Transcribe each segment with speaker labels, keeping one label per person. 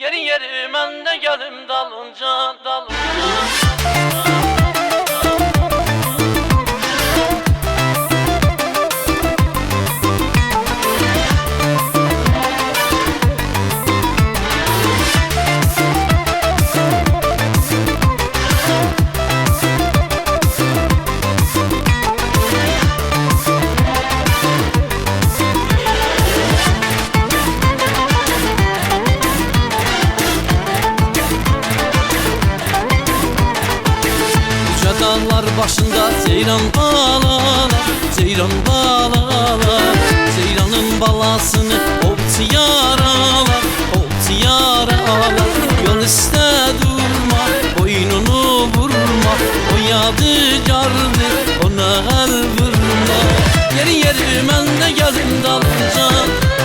Speaker 1: Yeri yeri mən də gəlim dalınca, dalınca. Dağlar başında ceyran balalar, ceyran balalar. Ceyranın balasını ovçu yaralar, ovçu yaralar. Yol üstə durma, boynunu vurma. O yadigardır, ona el vurma. Yeri yeri mən də gəlim dalınca,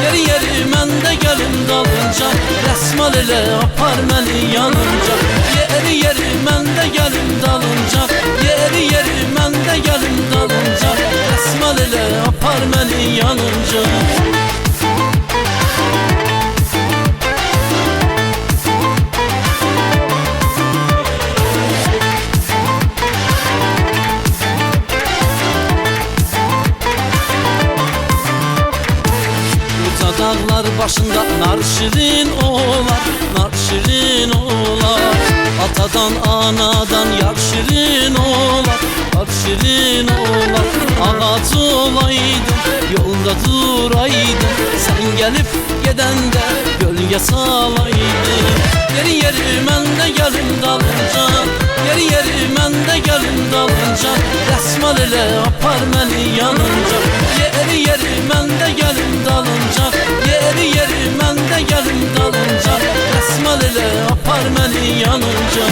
Speaker 1: yeri yeri mən də gəlim dalınca. Rəsmal elə apar məni yanınca. Yeri yeri mən də gəlim dalınca, yeri yeri mən də gəlim dalınca. Rəsmal elə apar məni yanınca. Dağlar başında nar şirin olar, nar şirin olar. Atadan anadan yar şirin olar, yar şirin olar. Ağac olaydım, yolda duraydım. Sen gelip gedende gölge salaydın. Yeri yeri mən də gəlim dalınca, yeri yeri mən də gəlim dalınca. Rəsmal elə apar məni yanınca. Yeri yeri mən də gəlim dalınca, yeri yeri mən də gəlim dalınca. Rəsmal elə apar məni yanınca.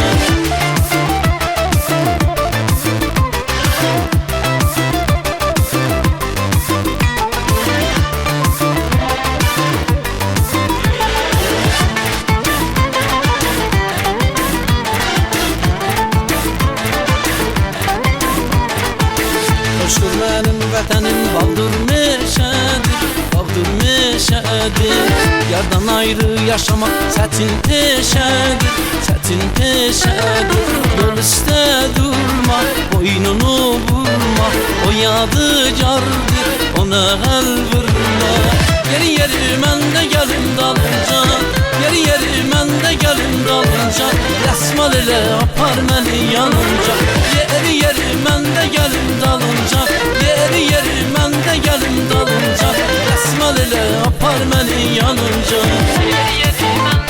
Speaker 1: Hoşdur mənim vətənim, bağdır meşədir, bağdır meşədir. Yardan ayrı yaşamaq çətin peşədir, çətin peşədir. Yol üstə durma, boynunu vurma. O yadigardır, ona el vurma. Yeri yeri mən də gəlim dalınca, yeri yeri mən də gəlim dalınca. Rəsmal elə apar məni yanınca. Yeri yeri mən də gəlim dalınca, yeri yeri mən də gəlim dalınca. Rəsmal elə apar məni yanınca. Yeri yeri mən